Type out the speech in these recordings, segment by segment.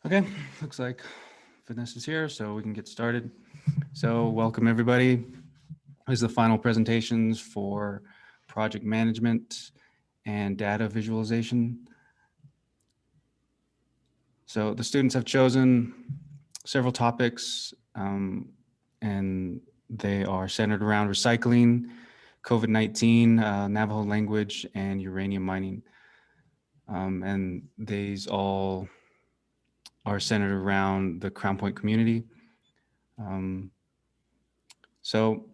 Okay, looks like Vanessa's here, so we can get started. So welcome everybody. This is the final presentations for project management and data visualization. So the students have chosen several topics and they are centered around recycling, COVID-19, Navajo language, and uranium mining. And these all are centered around the Crown Point community. So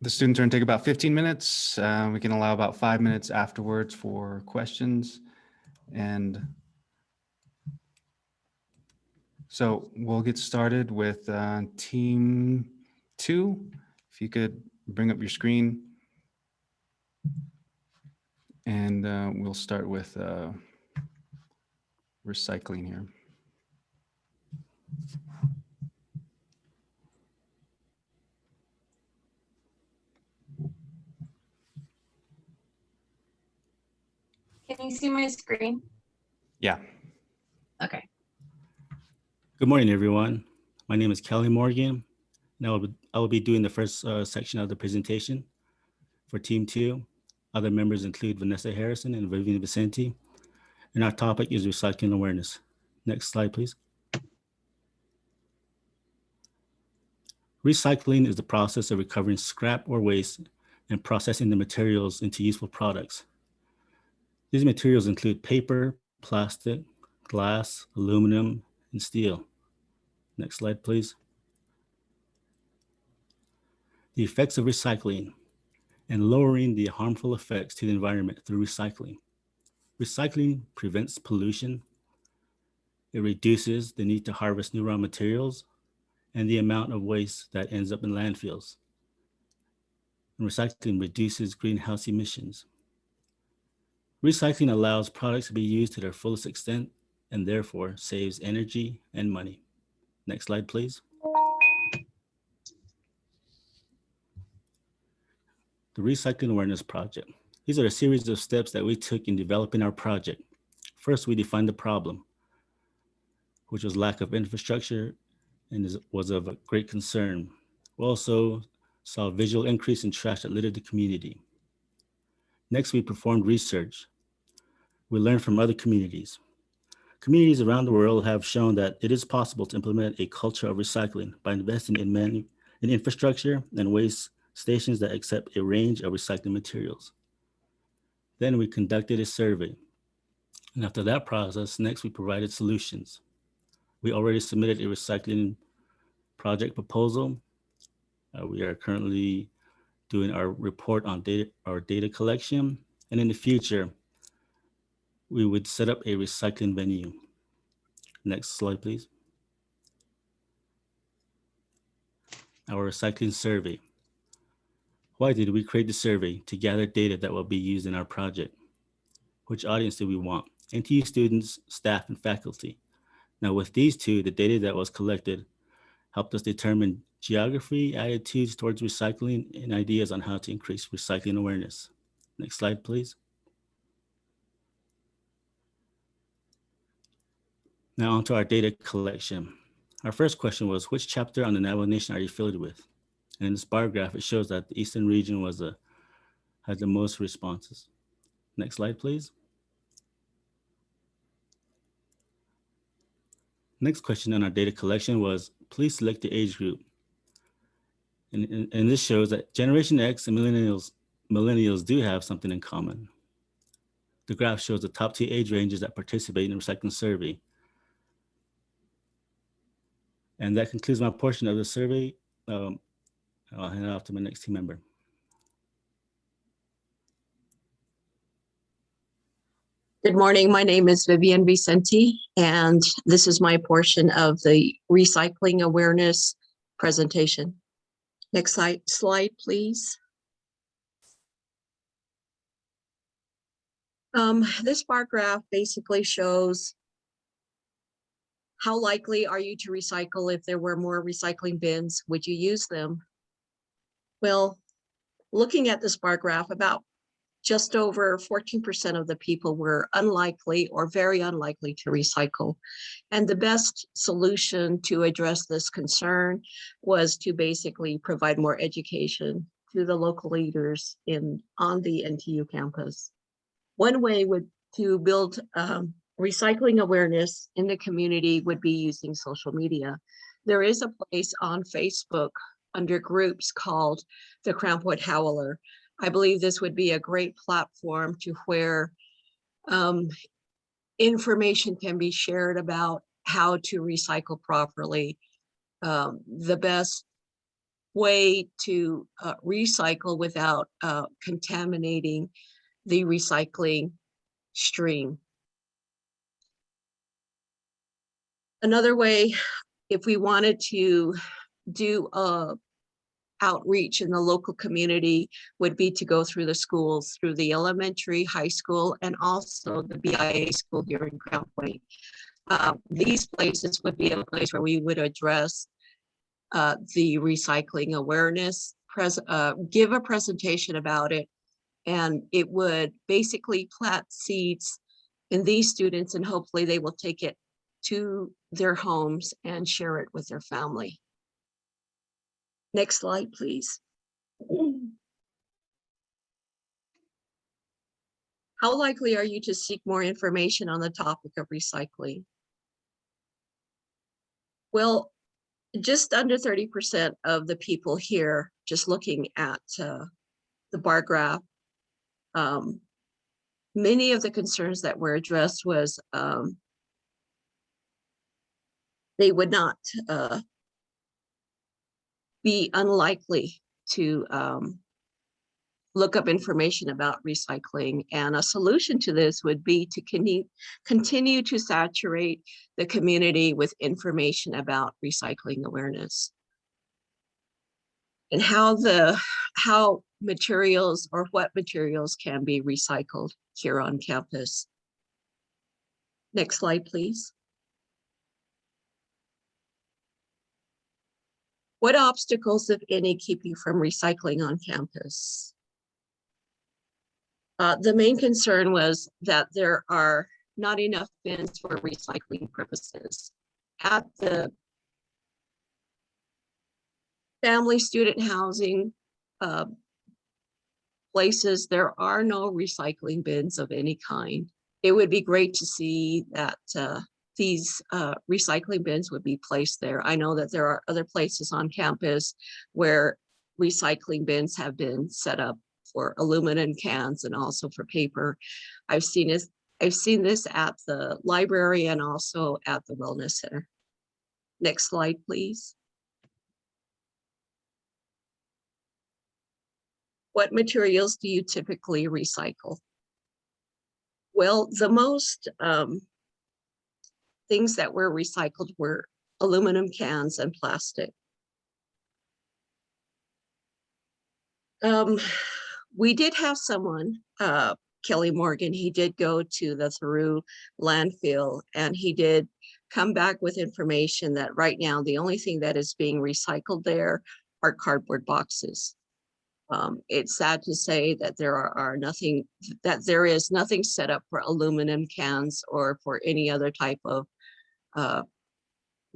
the students are going to take about 15 minutes. We can allow about 5 minutes afterwards for questions. And so we'll get started with team 2. If you could bring up your screen. And we'll start with recycling here. Can you see my screen? Yeah. Okay. Good morning, everyone. My name is Kelly Morgan, and I will be doing the first section of the presentation for Team 2. Other members include Vanessa Harrison and Vivian Vicente, and our topic is recycling awareness. Next slide, please. Recycling is the process of recovering scrap or waste and processing the materials into useful products. These materials include paper, plastic, glass, aluminum, and steel. Next slide, please. The effects of recycling and lowering the harmful effects to the environment through recycling. Recycling prevents pollution. It reduces the need to harvest new raw materials and the amount of waste that ends up in landfills. And recycling reduces greenhouse emissions. Recycling allows products to be used to their fullest extent and therefore saves energy and money. Next slide, please. The Recycling Awareness Project. These are a series of steps that we took in developing our project. First, we defined the problem, which was lack of infrastructure and was of a great concern. We also saw a visual increase in trash that littered the community. Next, we performed research. We learned from other communities. Communities around the world have shown that it is possible to implement a culture of recycling by investing in infrastructure and waste stations that accept a range of recycling materials. Then we conducted a survey. And after that process, next we provided solutions. We already submitted a recycling project proposal. We are currently doing our report on our data collection. And in the future, we would set up a recycling venue. Next slide, please. Our recycling survey. Why did we create the survey? To gather data that will be used in our project. Which audience do we want? NTU students, staff, and faculty. Now with these two, the data that was collected helped us determine geography, attitudes towards recycling, and ideas on how to increase recycling awareness. Next slide, please. Now onto our data collection. Our first question was, which chapter on the Navajo Nation are you affiliated with? And in this bar graph, it shows that the Eastern region had the most responses. Next slide, please. Next question on our data collection was, please select the age group. And this shows that Generation X and millennials do have something in common. The graph shows the top 2 age ranges that participate in the recycling survey. And that concludes my portion of the survey. I'll hand it off to my next team member. Good morning. My name is Vivian Vicente, and this is my portion of the recycling awareness presentation. Next slide, please. This bar graph basically shows how likely are you to recycle if there were more recycling bins? Would you use them? Well, looking at this bar graph, about just over 14% of the people were unlikely or very unlikely to recycle. And the best solution to address this concern was to basically provide more education to the local leaders on the NTU campus. One way to build recycling awareness in the community would be using social media. There is a place on Facebook under groups called the Crampwood Howler. I believe this would be a great platform to where information can be shared about how to recycle properly. The best way to recycle without contaminating the recycling stream. Another way, if we wanted to do outreach in the local community, would be to go through the schools, through the elementary, high school, and also the BIA school here in Crown Point. These places would be a place where we would address the recycling awareness, give a presentation about it, and it would basically plant seeds in these students, and hopefully they will take it to their homes and share it with their family. Next slide, please. How likely are you to seek more information on the topic of recycling? Well, just under 30% of the people here, just looking at the bar graph, many of the concerns that were addressed was they would not be unlikely to look up information about recycling. And a solution to this would be to continue to saturate the community with information about recycling awareness and how materials or what materials can be recycled here on campus. Next slide, please. What obstacles, if any, keep you from recycling on campus? The main concern was that there are not enough bins for recycling purposes. At the family student housing places, there are no recycling bins of any kind. It would be great to see that these recycling bins would be placed there. I know that there are other places on campus where recycling bins have been set up for aluminum cans and also for paper. I've seen this at the library and also at the wellness center. Next slide, please. What materials do you typically recycle? Well, the most things that were recycled were aluminum cans and plastic. We did have someone, Kelly Morgan, he did go to the Thoreau landfill and he did come back with information that right now the only thing that is being recycled there are cardboard boxes. It's sad to say that there is nothing set up for aluminum cans or for any other type of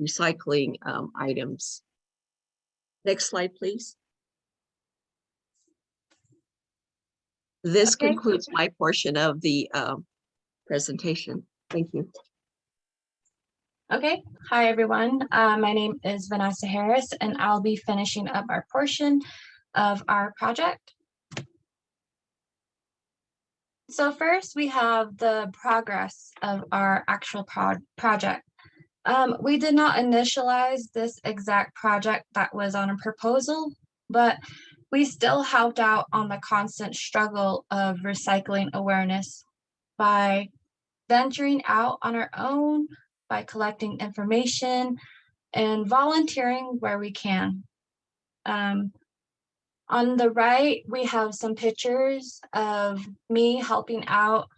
recycling items. Next slide, please. This concludes my portion of the presentation. Thank you. Okay, hi everyone. My name is Vanessa Harris and I'll be finishing up our portion of our project. So first we have the progress of our actual project. We did not initialize this exact project that was on a proposal, but we still helped out on the constant struggle of recycling awareness by venturing out on our own, by collecting information and volunteering where we can. On the right, we have some pictures of me helping out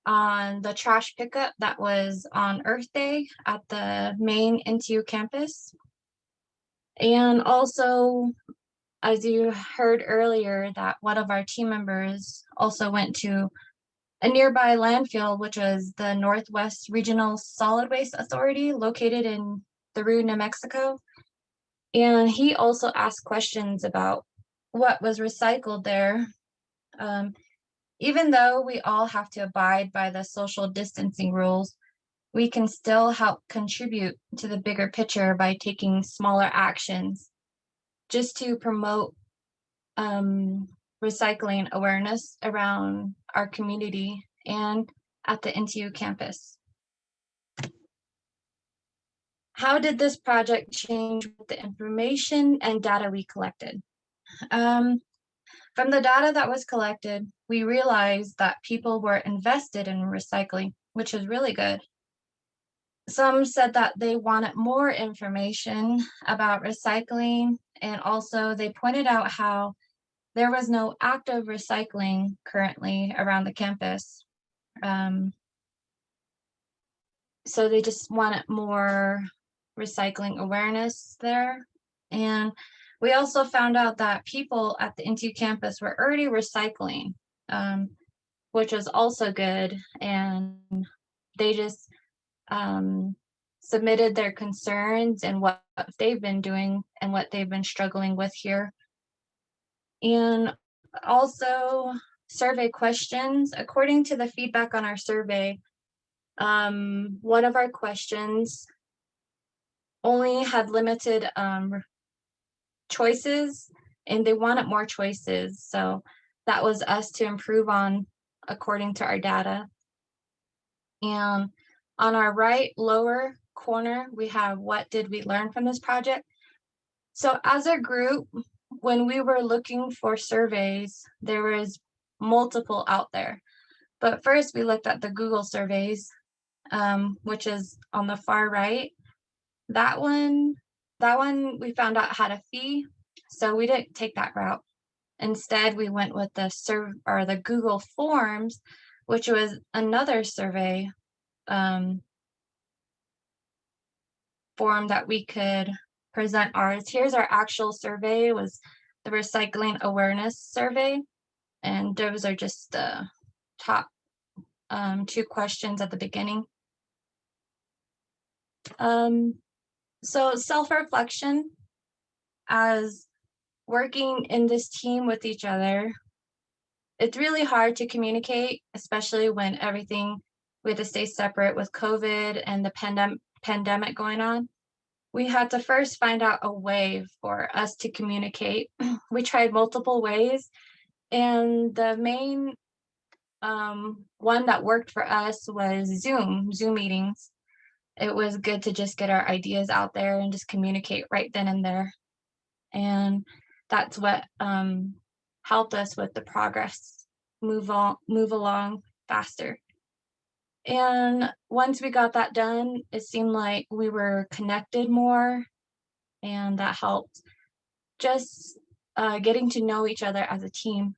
on the trash pickup that was on Earth Day at the main NTU campus. And also as you heard earlier, that one of our team members also went to a nearby landfill, which was the Northwest Regional Solid Waste Authority located in Peru, New Mexico. And he also asked questions about what was recycled there. Even though we all have to abide by the social distancing rules, we can still help contribute to the bigger picture by taking smaller actions just to promote recycling awareness around our community and at the NTU campus. How did this project change with the information and data we collected? From the data that was collected, we realized that people were invested in recycling, which is really good. Some said that they wanted more information about recycling, and also they pointed out how there was no active recycling currently around the campus. So they just wanted more recycling awareness there. And we also found out that people at the NTU campus were already recycling, which was also good. And they just submitted their concerns and what they've been doing and what they've been struggling with here. And also survey questions. According to the feedback on our survey, one of our questions only had limited choices, and they wanted more choices. So that was us to improve on according to our data. And on our right lower corner, we have what did we learn from this project? So as a group, when we were looking for surveys, there was multiple out there. But first we looked at the Google surveys, which is on the far right. That one we found out had a fee, so we didn't take that route. Instead, we went with the Google Forms, which was another survey form that we could present ours. Here's our actual survey. It was the recycling awareness survey, and those are just the top 2 questions at the beginning. So self-reflection, as working in this team with each other, it's really hard to communicate, especially when we had to stay separate with COVID and the pandemic going on. We had to first find out a way for us to communicate. We tried multiple ways, and the main one that worked for us was Zoom meetings. It was good to just get our ideas out there and just communicate right then and there. And that's what helped us with the progress, move along faster. And once we got that done, it seemed like we were connected more, and that helped just getting to know each other as a team.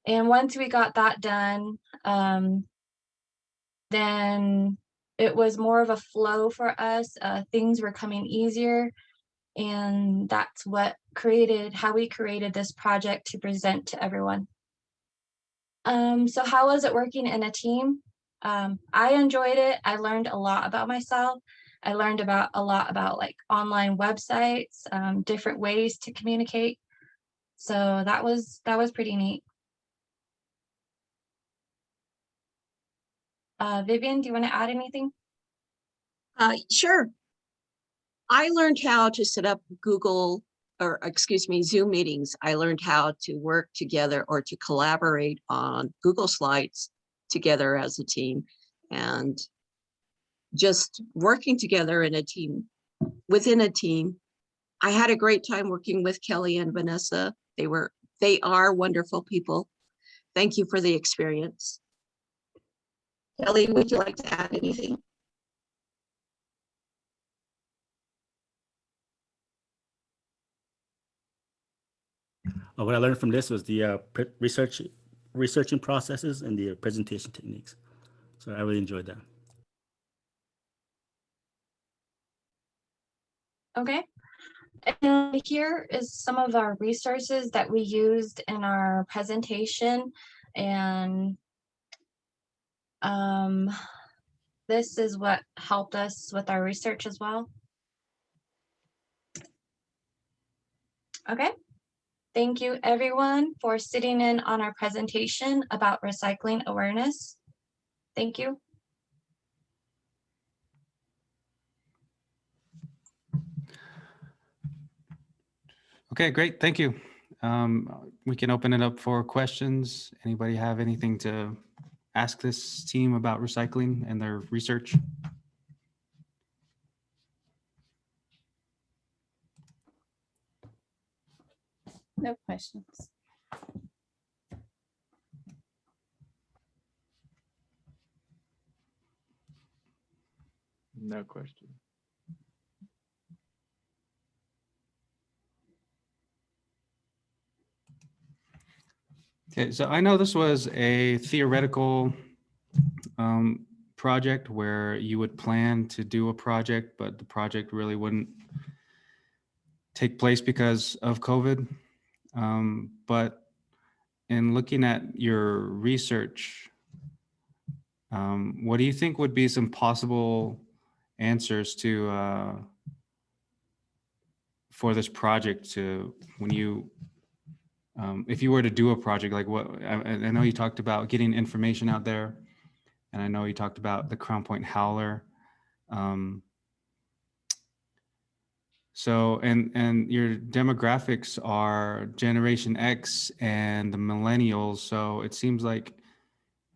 And once we got that done, then it was more of a flow for us. Things were coming easier, and that's how we created this project to present to everyone. So how was it working in a team? I enjoyed it. I learned a lot about myself. I learned a lot about like online websites, different ways to communicate. So that was pretty neat. Vivian, do you want to add anything? Sure. I learned how to set up Zoom meetings. I learned how to work together or to collaborate on Google Slides together as a team, and just working together in a team, within a team. I had a great time working with Kelly and Vanessa. They are wonderful people. Thank you for the experience. Kelly, would you like to add anything? What I learned from this was the researching processes and the presentation techniques. So I really enjoyed that. Okay. And here is some of our resources that we used in our presentation. And this is what helped us with our research as well. Okay. Thank you everyone for sitting in on our presentation about recycling awareness. Thank you. Okay, great. Thank you. We can open it up for questions. Anybody have anything to ask this team about recycling and their research? No questions. No question. Okay, so I know this was a theoretical project where you would plan to do a project, but the project really wouldn't take place because of COVID. But in looking at your research, what do you think would be some possible answers to for this project to when you if you were to do a project like what I know you talked about getting information out there, and I know you talked about the Crown Point Howler. So and your demographics are Generation X and the millennials. So it seems like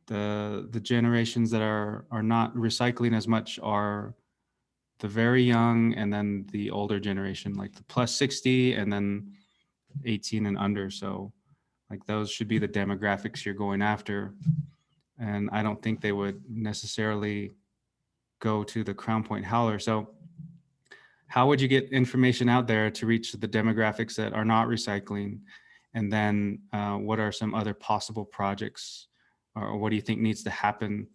the generations that are not recycling as much are the very young and then the older generation, like the plus 60 and then 18 and under. So like those should be the demographics you're going after. And I don't think they would necessarily go to the Crown Point Howler. So how would you get information out there to reach the demographics that are not recycling? And then what are some other possible projects, or what do you think needs to happen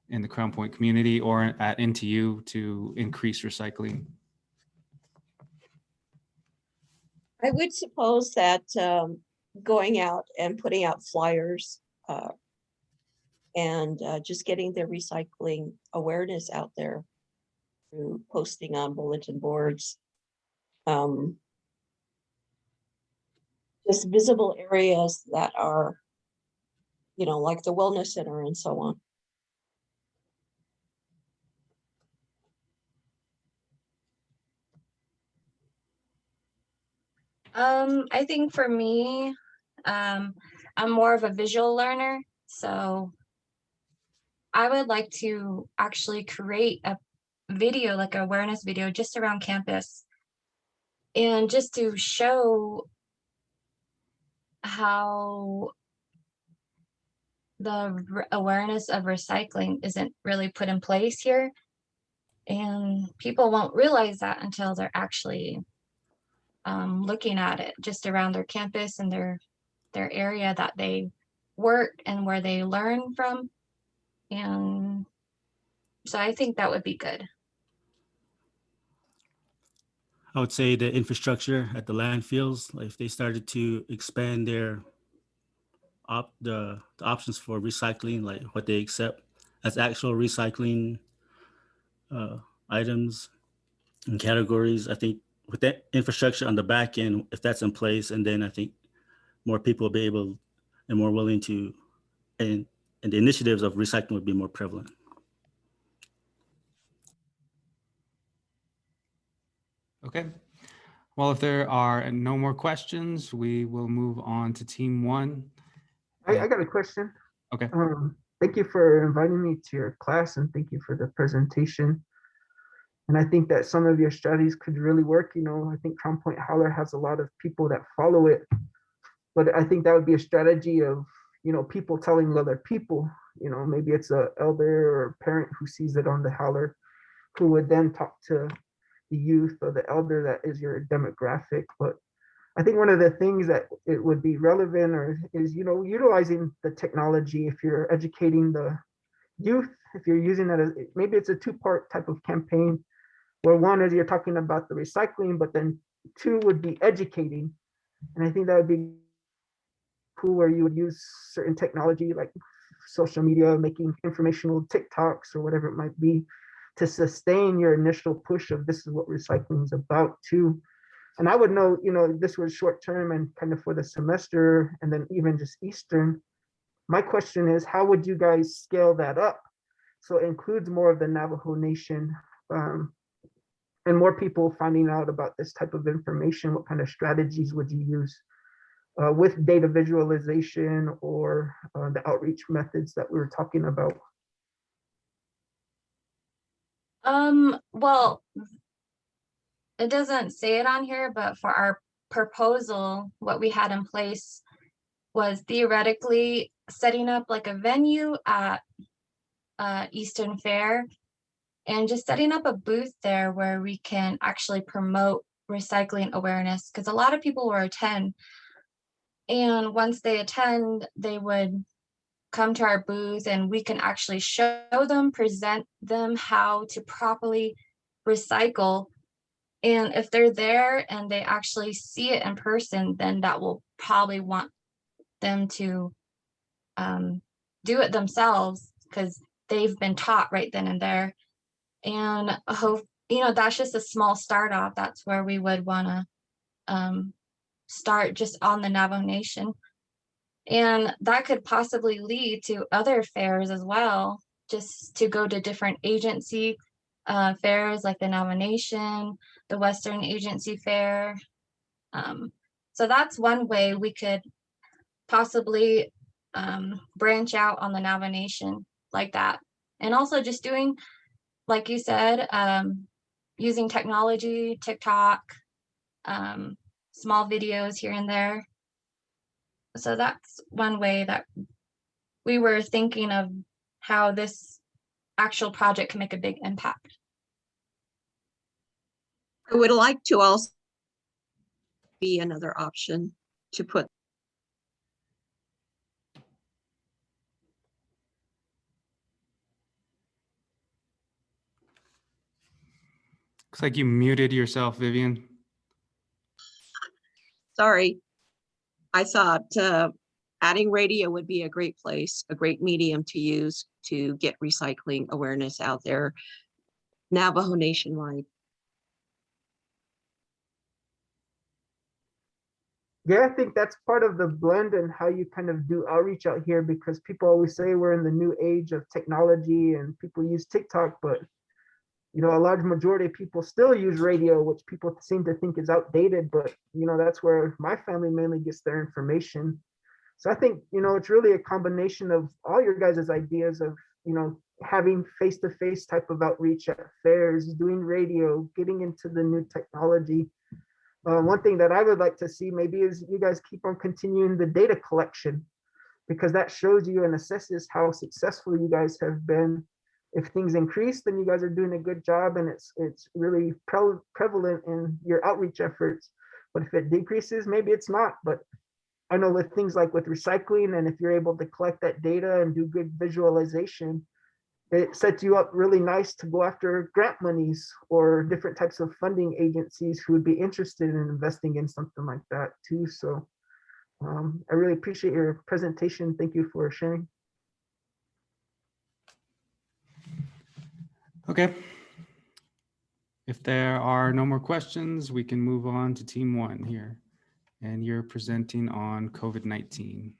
in the Crown Point community or at NTU to increase recycling? I would suppose that going out and putting out flyers and just getting the recycling awareness out there through posting on bulletin boards, just visible areas that are, you know, like the wellness center and so on. I think for me, I'm more of a visual learner, so I would like to actually create a video, like an awareness video, just around campus, and just to show how the awareness of recycling isn't really put in place here, and people won't realize that until they're actually looking at it just around their campus and their area that they work and where they learn from. And so I think that would be good. I would say the infrastructure at the landfills, like if they started to expand their the options for recycling, like what they accept as actual recycling items and categories, I think with that infrastructure on the back end, if that's in place, and then I think more people will be able and more willing to, and the initiatives of recycling would be more prevalent. Okay. Well, if there are no more questions, we will move on to team one. I got a question. Okay. Thank you for inviting me to your class and thank you for the presentation. And I think that some of your strategies could really work. You know, I think Crown Point Howler has a lot of people that follow it, but I think that would be a strategy of, you know, people telling other people, you know, maybe it's a elder or a parent who sees it on the Howler, who would then talk to the youth or the elder that is your demographic. But I think one of the things that it would be relevant or is, you know, utilizing the technology if you're educating the youth, if you're using that as, maybe it's a two-part type of campaign where one is you're talking about the recycling, but then two would be educating. And I think that would be cool where you would use certain technology like social media, making informational TikToks or whatever it might be to sustain your initial push of this is what recycling is about too. And I would know, this was short term and kind of for the semester and then even just Eastern. My question is, how would you guys scale that up so it includes more of the Navajo Nation and more people finding out about this type of information? What kind of strategies would you use with data visualization or the outreach methods that we were talking about? Well, it doesn't say it on here, but for our proposal, what we had in place was theoretically setting up like a venue at Eastern Fair and just setting up a booth there where we can actually promote recycling awareness, because a lot of people will attend, and once they attend, they would come to our booth and we can actually show them, present them how to properly recycle. And if they're there and they actually see it in person, then that will probably want them to do it themselves because they've been taught right then and there. And hope, that's just a small start off. That's where we would want to start, just on the Navajo Nation. And that could possibly lead to other fairs as well, just to go to different agency fairs like the Navajo Nation, the Western Agency Fair. So that's one way we could possibly branch out on the Navajo Nation like that. And also just doing, like you said, using technology, TikTok, small videos here and there. So that's one way that we were thinking of how this actual project can make a big impact. I would like to also be another option to put. Looks like you muted yourself, Vivian. Sorry, I thought adding radio would be a great place, a great medium to use to get recycling awareness out there, Navajo nationwide. Yeah, I think that's part of the blend and how you kind of do outreach out here, because people always say we're in the new age of technology and people use TikTok, but a large majority of people still use radio, which people seem to think is outdated, but that's where my family mainly gets their information. So I think, it's really a combination of all your guys' ideas of, having face-to-face type of outreach at fairs, doing radio, getting into the new technology. One thing that I would like to see maybe is you guys keep on continuing the data collection, because that shows you and assesses how successful you guys have been. If things increase, then you guys are doing a good job and it's really prevalent in your outreach efforts. But if it decreases, maybe it's not. But I know with things like with recycling, and if you're able to collect that data and do good visualization, it sets you up really nice to go after grant monies or different types of funding agencies who would be interested in investing in something like that too. So I really appreciate your presentation. Thank you for sharing. Okay. If there are no more questions, we can move on to team one here. And you're presenting on COVID-19.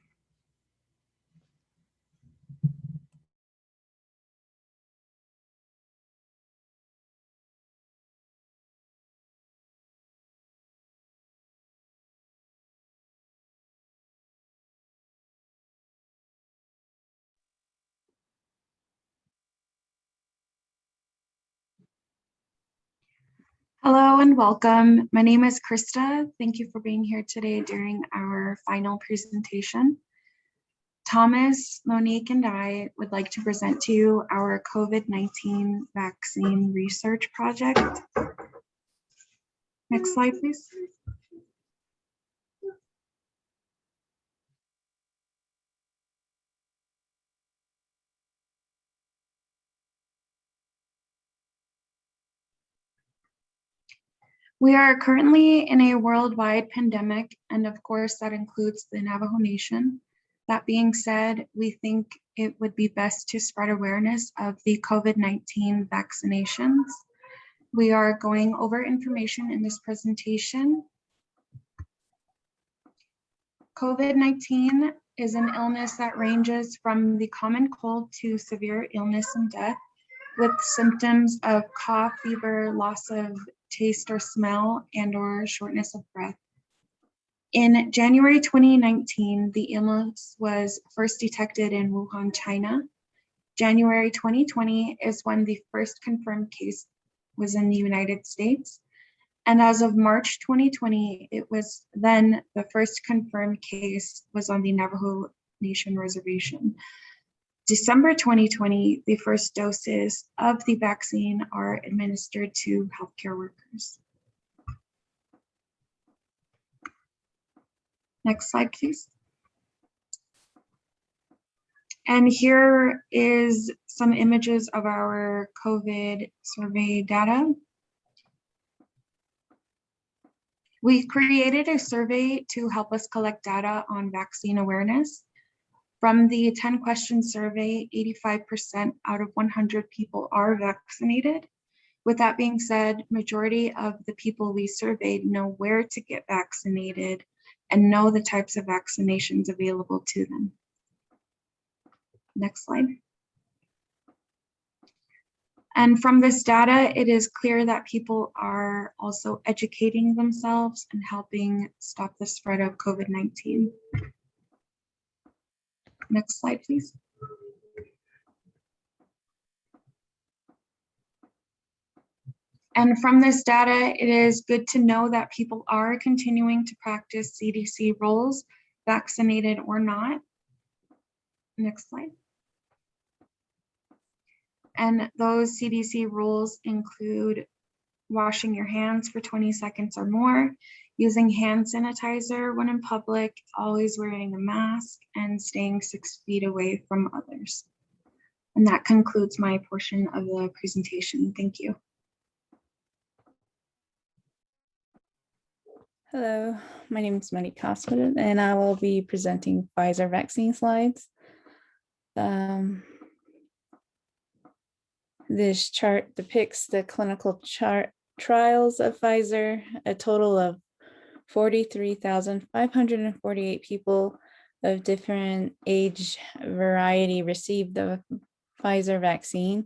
Hello and welcome. My name is Krista. Thank you for being here today during our final presentation. Thomas, Monique, and I would like to present to you our COVID-19 vaccine research project. Next slide, please. We are currently in a worldwide pandemic, and of course, that includes the Navajo Nation. That being said, we think it would be best to spread awareness of the COVID-19 vaccinations. We are going over information in this presentation. COVID-19 is an illness that ranges from the common cold to severe illness and death, with symptoms of cough, fever, loss of taste or smell, and/or shortness of breath. In January 2019, the illness was first detected in Wuhan, China. January 2020 is when the first confirmed case was in the United States. And as of March 2020, it was then the first confirmed case was on the Navajo Nation reservation. December 2020, the first doses of the vaccine are administered to healthcare workers. Next slide, please. And here is some images of our COVID survey data. We created a survey to help us collect data on vaccine awareness. From the 10-question survey, 85% out of 100 people are vaccinated. With that being said, majority of the people we surveyed know where to get vaccinated and know the types of vaccinations available to them. Next slide. And from this data, it is clear that people are also educating themselves and helping stop the spread of COVID-19. Next slide, please. And from this data, it is good to know that people are continuing to practice CDC rules, vaccinated or not. Next slide. And those CDC rules include washing your hands for 20 seconds or more, using hand sanitizer when in public, always wearing a mask, and staying 6 feet away from others. And that concludes my portion of the presentation. Thank you. Hello, my name is Monique Covet, and I will be presenting Pfizer vaccine slides. This chart depicts the clinical trials of Pfizer. A total of 43,548 people of different age variety received the Pfizer vaccine,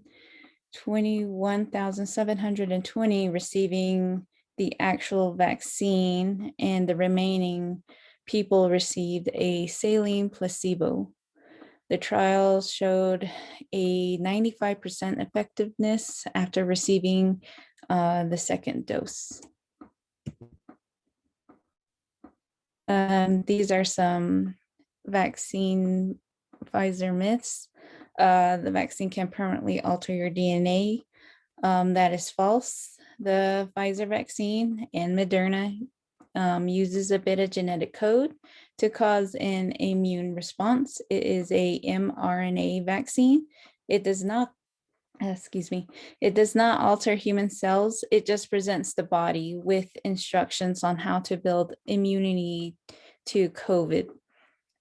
21,720 receiving the actual vaccine, and the remaining people received a saline placebo. The trials showed a 95% effectiveness after receiving the second dose. These are some vaccine Pfizer myths. The vaccine can permanently alter your DNA. That is false. The Pfizer vaccine and Moderna uses a bit of genetic code to cause an immune response. It is a mRNA vaccine. It does not, it does not alter human cells. It just presents the body with instructions on how to build immunity to COVID.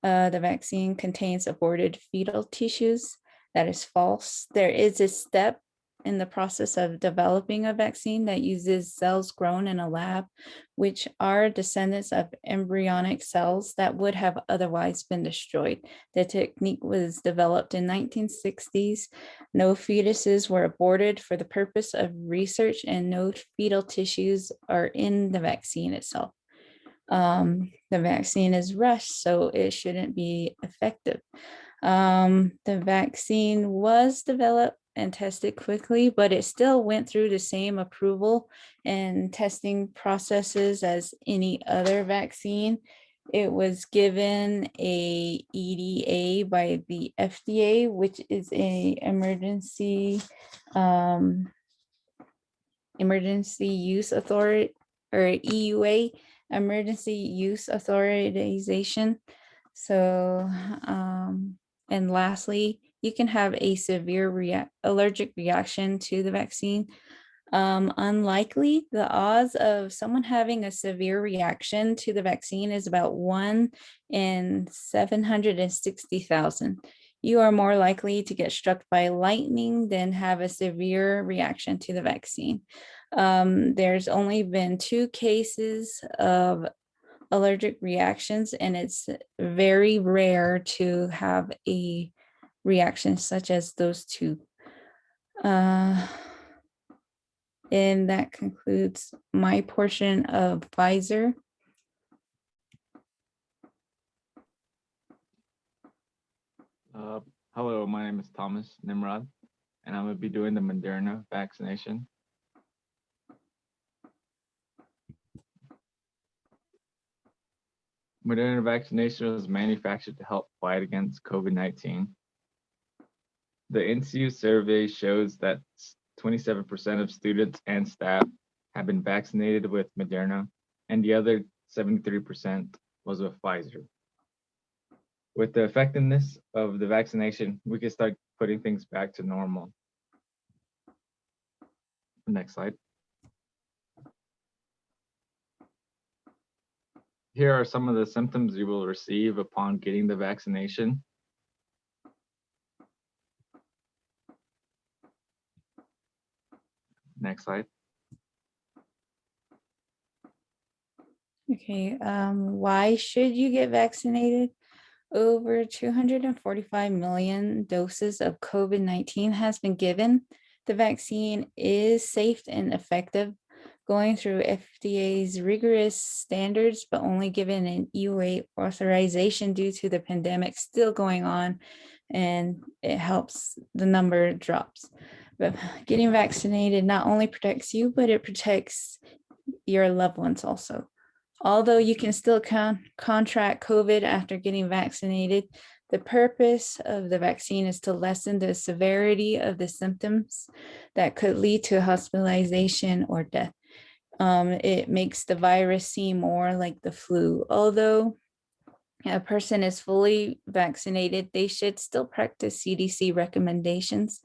The vaccine contains aborted fetal tissues. That is false. There is a step in the process of developing a vaccine that uses cells grown in a lab, which are descendants of embryonic cells that would have otherwise been destroyed. The technique was developed in 1960s. No fetuses were aborted for the purpose of research, and no fetal tissues are in the vaccine itself. The vaccine is rushed, so it shouldn't be effective. The vaccine was developed and tested quickly, but it still went through the same approval and testing processes as any other vaccine. It was given a EDA by the FDA, which is a emergency use authority, or EUA, emergency use authorization. So, and lastly, you can have a severe allergic reaction to the vaccine. Unlikely, the odds of someone having a severe reaction to the vaccine is about 1 in 760,000. You are more likely to get struck by lightning than have a severe reaction to the vaccine. There's only been 2 cases of allergic reactions, and it's very rare to have a reaction such as those 2. And that concludes my portion of Pfizer. Hello, my name is Thomas Nimrod, and I'm going to be doing the Moderna vaccination. Moderna vaccination was manufactured to help fight against COVID-19. The NTU survey shows that 27% of students and staff have been vaccinated with Moderna, and the other 73% was with Pfizer. With the effectiveness of the vaccination, we can start putting things back to normal. Next slide. Here are some of the symptoms you will receive upon getting the vaccination. Next slide. Okay, why should you get vaccinated? Over 245 million doses of COVID-19 has been given. The vaccine is safe and effective, going through FDA's rigorous standards, but only given an EUA authorization due to the pandemic still going on, and it helps the number drops. But getting vaccinated not only protects you, but it protects your loved ones also. Although you can still contract COVID after getting vaccinated, the purpose of the vaccine is to lessen the severity of the symptoms that could lead to hospitalization or death. It makes the virus seem more like the flu. Although a person is fully vaccinated, they should still practice CDC recommendations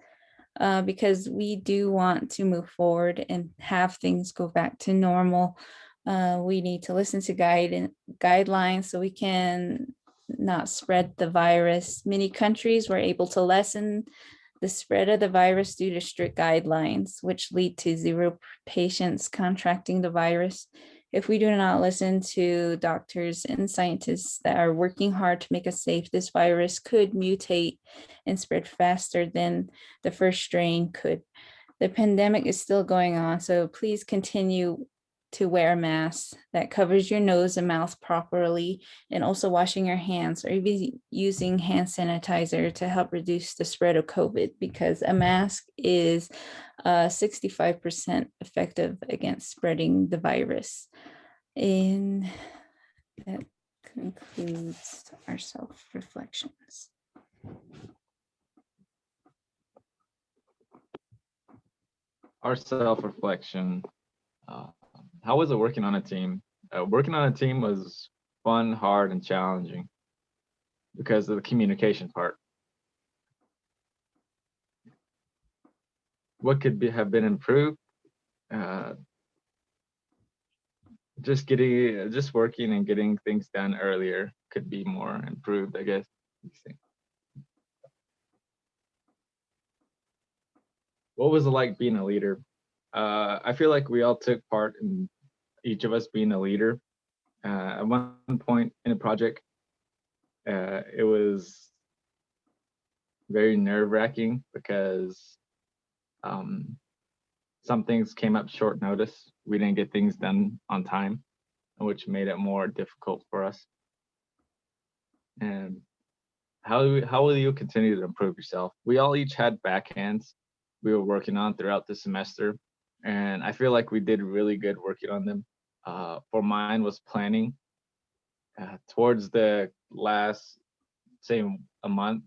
because we do want to move forward and have things go back to normal. We need to listen to guidelines so we can not spread the virus. Many countries were able to lessen the spread of the virus due to strict guidelines, which lead to 0 patients contracting the virus. If we do not listen to doctors and scientists that are working hard to make us safe, this virus could mutate and spread faster than the first strain could. The pandemic is still going on, so please continue to wear a mask that covers your nose and mouth properly, and also washing your hands or even using hand sanitizer to help reduce the spread of COVID, because a mask is 65% effective against spreading the virus. And that concludes our self-reflections. Our self-reflection. How was it working on a team? Working on a team was fun, hard, and challenging because of the communication part. What could have been improved? Just working and getting things done earlier could be more improved, I guess. What was it like being a leader? I feel like we all took part in each of us being a leader. At one point in a project, it was very nerve-wracking because some things came up short notice. We didn't get things done on time, which made it more difficult for us. And how will you continue to improve yourself? We all each had backhands we were working on throughout the semester, and I feel like we did really good working on them. For mine was planning. Towards the last, say, a month,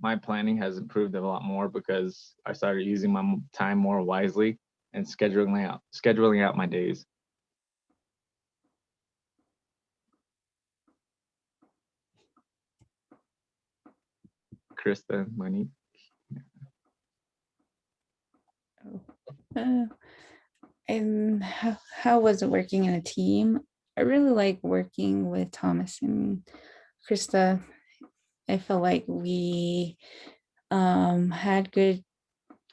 my planning has improved a lot more because I started using my time more wisely and scheduling out my days. Krista, Monique. And how was it working in a team? I really like working with Thomas and Krista. I feel like we had good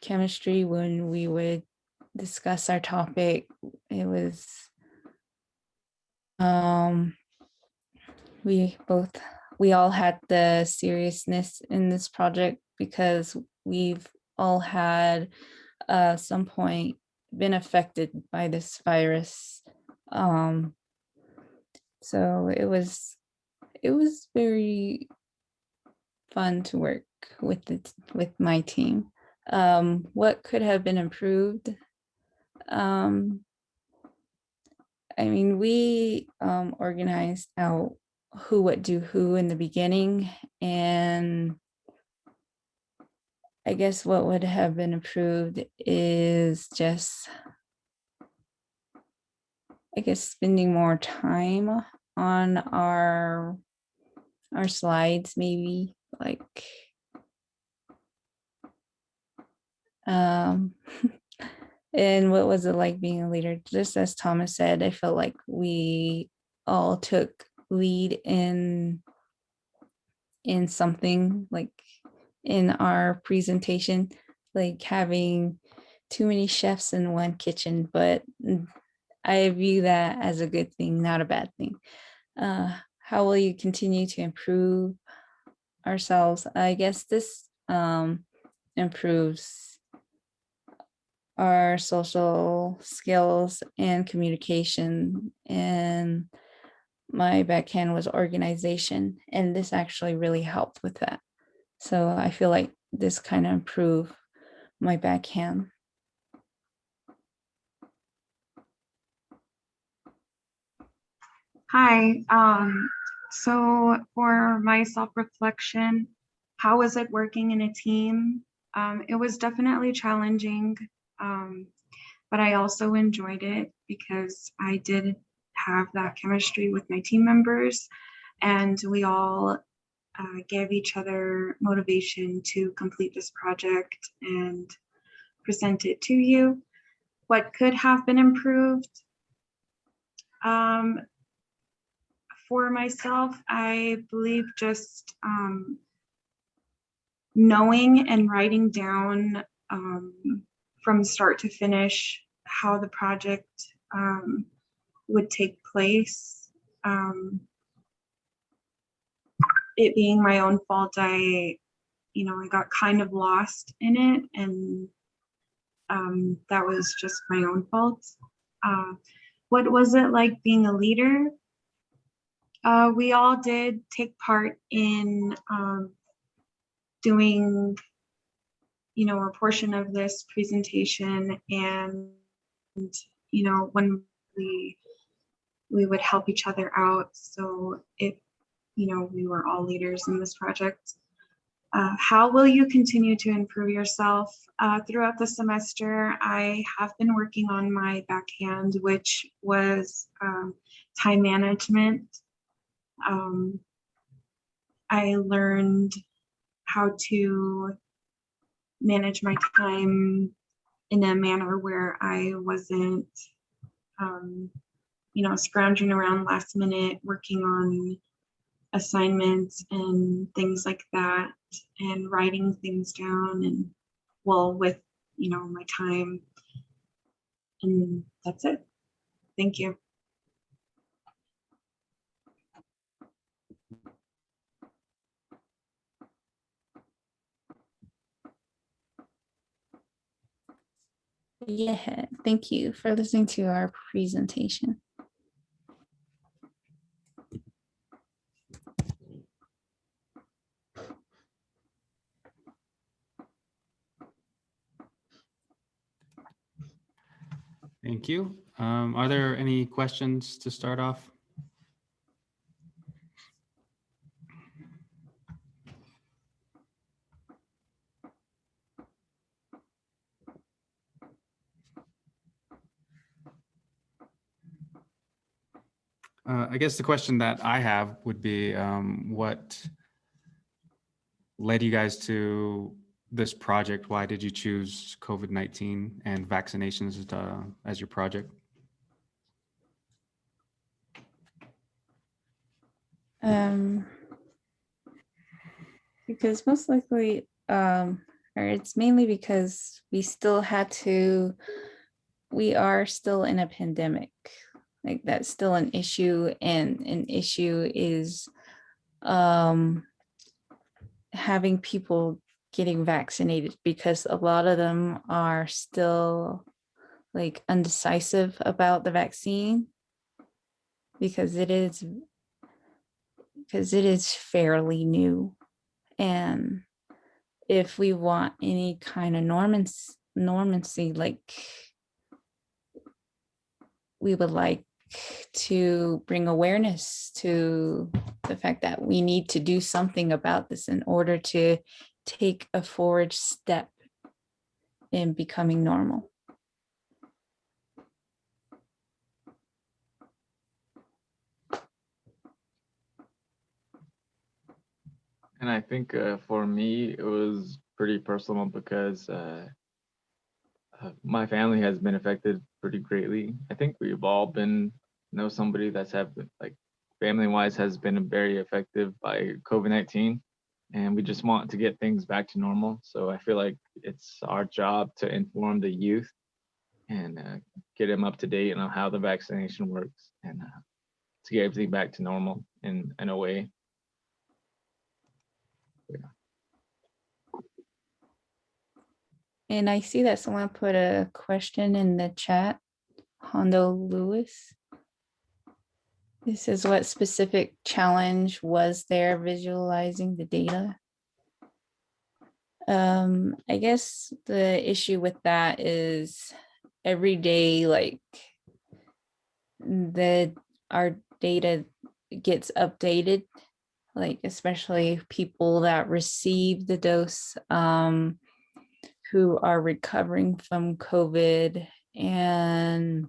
chemistry when we would discuss our topic. It was we all had the seriousness in this project because we've all had some point been affected by this virus. So it was very fun to work with my team. What could have been improved? I mean, we organized out who would do who in the beginning, and I guess what would have been improved is just, I guess, spending more time on our slides, maybe, like and what was it like being a leader? Just as Thomas said, I felt like we all took lead in something, like in our presentation, like having too many chefs in one kitchen, but I view that as a good thing, not a bad thing. How will you continue to improve ourselves? I guess this improves our social skills and communication, and my backhand was organization, and this actually really helped with that. So I feel like this kind of improved my backhand. Hi, so for my self-reflection, how was it working in a team? It was definitely challenging, but I also enjoyed it because I did have that chemistry with my team members, and we all gave each other motivation to complete this project and present it to you. What could have been improved? For myself, I believe just knowing and writing down from start to finish how the project would take place. It being my own fault, I got kind of lost in it, and that was just my own fault. What was it like being a leader? We all did take part in doing, a portion of this presentation, and when we would help each other out. So we were all leaders in this project. How will you continue to improve yourself? Throughout the semester, I have been working on my backhand, which was time management. I learned how to manage my time in a manner where I wasn't, scrounging around last minute, working on assignments and things like that, and writing things down, and with my time. And that's it. Thank you. Yeah, thank you for listening to our presentation. Thank you. Are there any questions to start off? I guess the question that I have would be, what led you guys to this project? Why did you choose COVID-19 and vaccinations as your project? Because most likely, or it's mainly because we are still in a pandemic. Like that's still an issue, and an issue is having people getting vaccinated, because a lot of them are still like undecisive about the vaccine because it is fairly new. And if we want any kind of normancy, like we would like to bring awareness to the fact that we need to do something about this in order to take a forward step in becoming normal. And I think for me, it was pretty personal because my family has been affected pretty greatly. I think we've all know somebody that's like family-wise has been very affected by COVID-19, and we just want to get things back to normal. So I feel like it's our job to inform the youth and get them up to date on how the vaccination works and to get everything back to normal in a way. Yeah. And I see that someone put a question in the chat, Hondo Lewis. This is what specific challenge was there visualizing the data? I guess the issue with that is every day, like our data gets updated, like especially people that receive the dose, who are recovering from COVID, and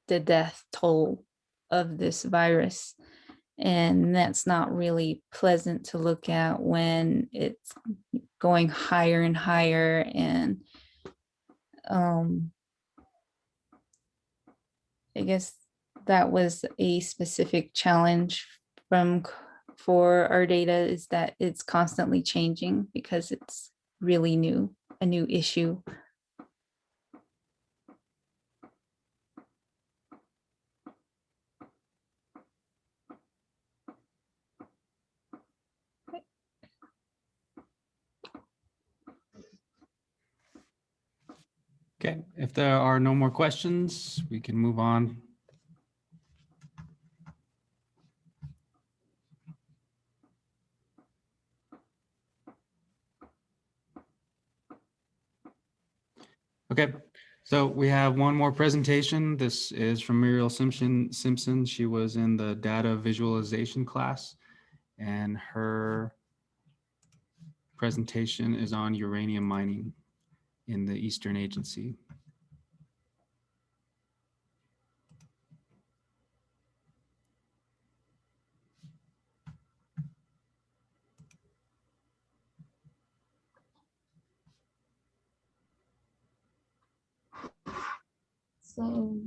the death toll of this virus. And that's not really pleasant to look at when it's going higher and higher. And I guess that was a specific challenge for our data, is that it's constantly changing because it's really a new issue. Okay, if there are no more questions, we can move on. Okay, so we have one more presentation. This is from Muriel Simpson. She was in the data visualization class, and her presentation is on uranium mining in the Eastern Agency. So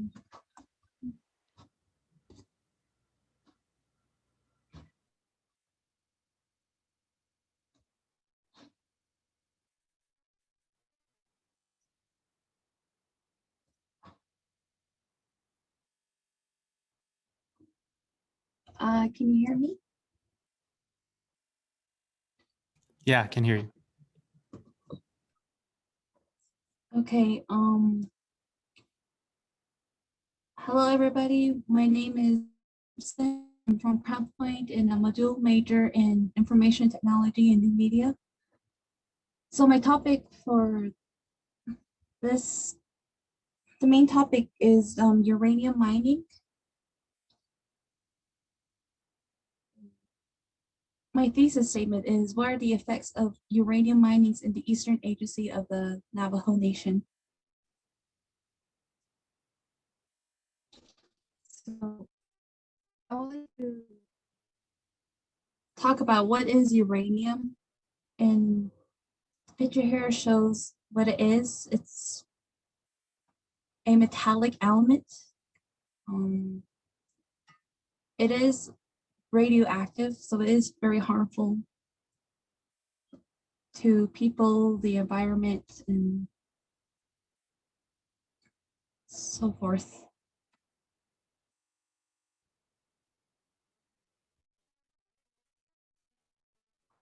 can you hear me? Yeah, I can hear you. Okay, hello everybody. My name is I'm from Crown Point and I'm a dual major in information technology and new media. So my topic for this, the main topic is uranium mining. My thesis statement is, what are the effects of uranium minings in the Eastern Agency of the Navajo Nation? So I would like to talk about what is uranium and picture here shows what it is. It's a metallic element. It is radioactive, so it is very harmful to people, the environment, and so forth.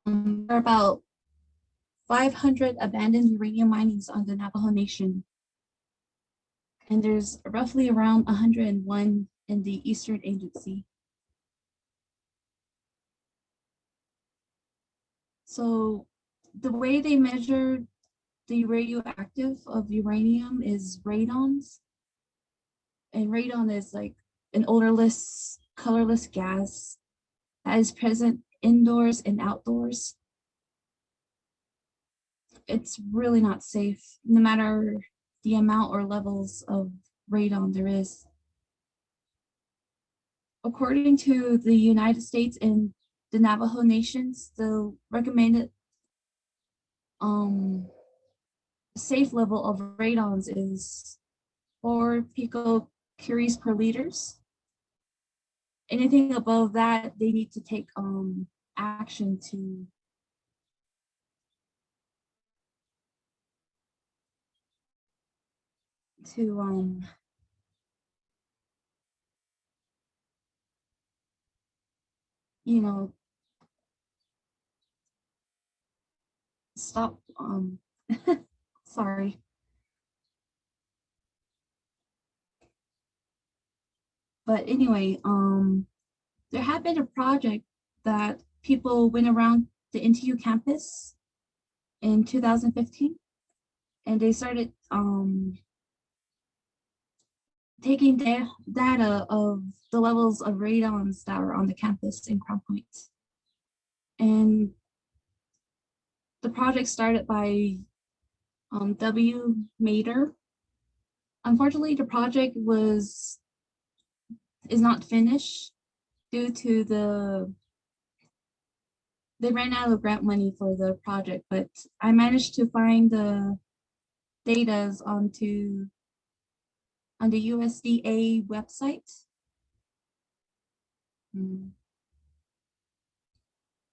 There are about 500 abandoned uranium minings on the Navajo Nation. And there's roughly around 101 in the Eastern Agency. So the way they measure the radioactive of uranium is radons. And radon is like an odorless, colorless gas that is present indoors and outdoors. It's really not safe, no matter the amount or levels of radon there is. According to the United States and the Navajo Nations, the recommended safe level of radons is 4 picocuries per liters. Anything above that, they need to take action to you know, stop sorry. But anyway, there had been a project that people went around the NTU campus in 2015, and they started taking data of the levels of radons that were on the campus in Crown Point. And the project started by W. Mader. Unfortunately, the project is not finished due to they ran out of grant money for the project, but I managed to find the data on the USDA website.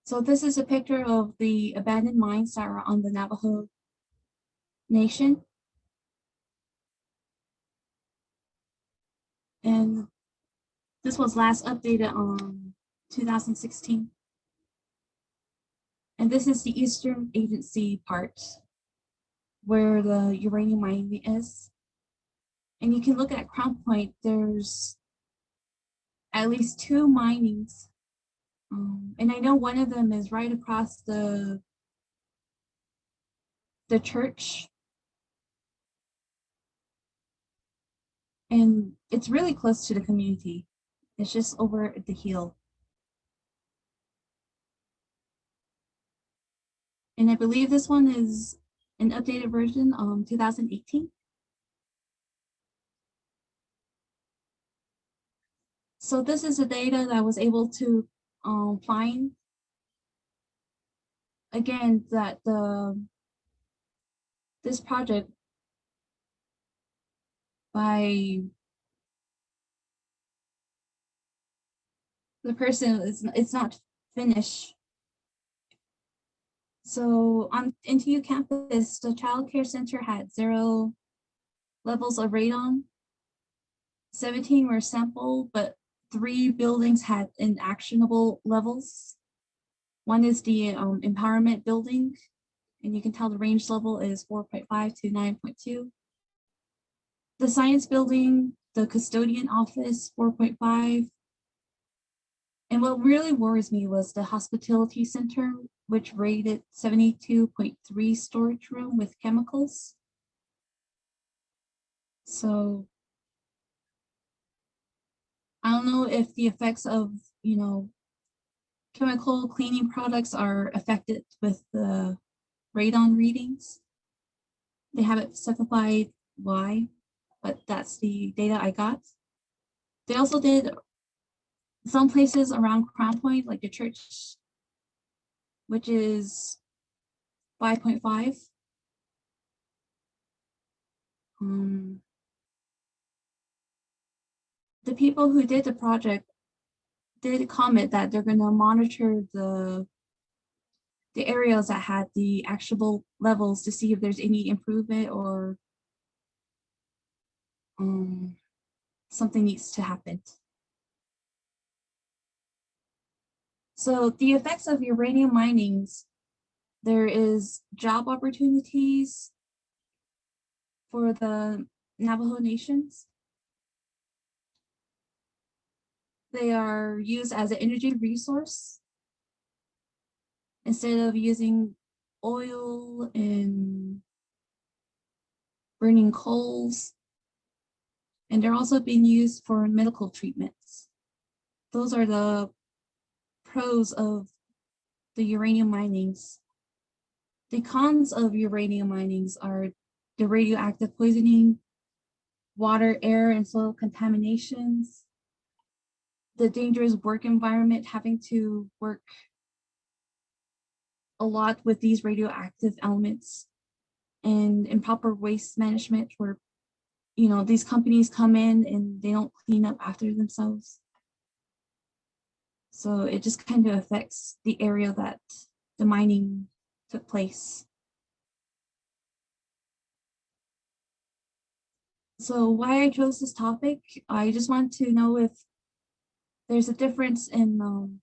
So this is a picture of the abandoned mines that are on the Navajo Nation. And this was last updated on 2016. And this is the Eastern Agency part where the uranium mining is. And you can look at Crown Point, there's at least 2 minings. And I know one of them is right across the church. And it's really close to the community. It's just over the hill. And I believe this one is an updated version, 2018. So this is the data that I was able to find. Again, that this project by the person it's not finished. So on NTU campus, the child care center had 0 levels of radon. 17 were sampled, but 3 buildings had inactionable levels. One is the empowerment building, and you can tell the range level is 4.5 to 9.2. The science building, the custodian office, 4.5. And what really worries me was the hospitality center, which rated 72.3 storage room with chemicals. So I don't know if the effects of, chemical cleaning products are affected with the radon readings. They haven't specified why, but that's the data I got. They also did some places around Crown Point, like the church, which is 5.5, The people who did the project did comment that they're going to monitor the areas that had the actionable levels to see if there's any improvement or something needs to happen. So the effects of uranium minings, there is job opportunities for the Navajo nations. They are used as an energy resource instead of using oil and burning coals. And they're also being used for medical treatments. Those are the pros of the uranium minings. The cons of uranium minings are the radioactive poisoning, water, air, and soil contaminations, the dangerous work environment, having to work a lot with these radioactive elements, and improper waste management where, you know, these companies come in and they don't clean up after themselves. So it just kind of affects the area that the mining took place. So why I chose this topic, I just want to know if there's a difference in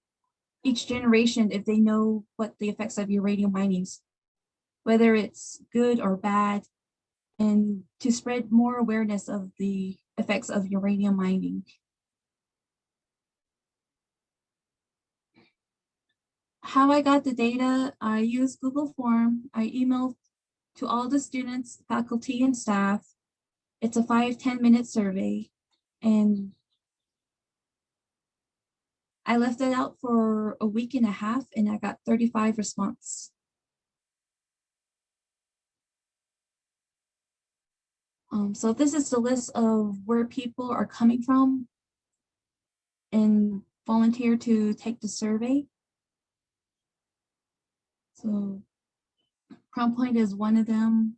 each generation, if they know what the effects of uranium mining is, whether it's good or bad, and to spread more awareness of the effects of uranium mining. How I got the data, I used Google Form. I emailed to all the students, faculty, and staff. It's a 5-10 minute survey, and I left it out for a week and a half, and I got 35 responses. So this is the list of where people are coming from and volunteer to take the survey. So Crown Point is one of them.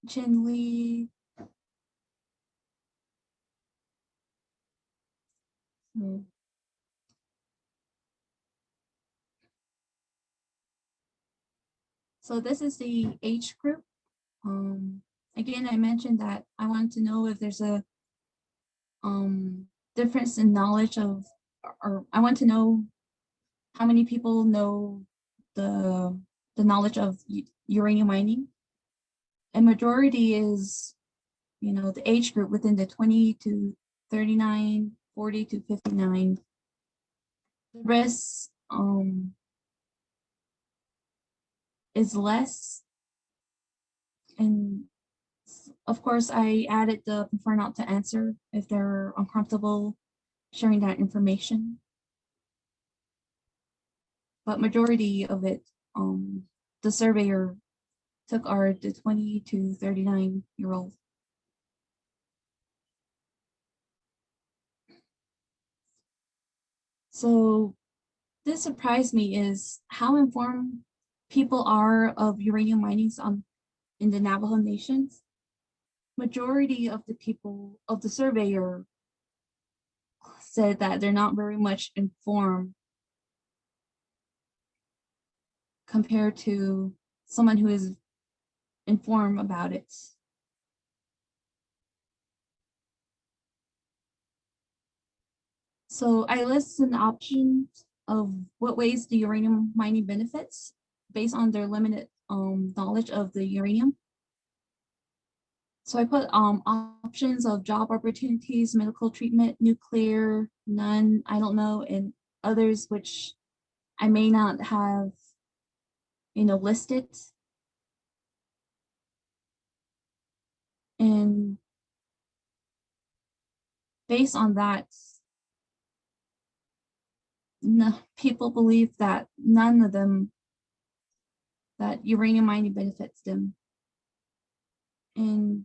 Chinle. So this is the age group. Again, I mentioned that I want to know if there's a difference in knowledge of, or I want to know how many people know the knowledge of uranium mining. And majority is, you know, the age group within the 20 to 39, 40 to 59. The rest is less. And of course, I added the prefer not to answer if they're uncomfortable sharing that information. But majority of it, the surveyor took are the 20 to 39-year-old. So this surprised me is how informed people are of uranium minings in the Navajo nations. Majority of the people of the surveyor said that they're not very much informed compared to someone who is informed about it. So I listed options of what ways the uranium mining benefits based on their limited knowledge of the uranium. So I put options of job opportunities, medical treatment, nuclear, none, I don't know, and others which I may not have, you know, listed. And based on that, no, people believe that none of them, that uranium mining benefits them. And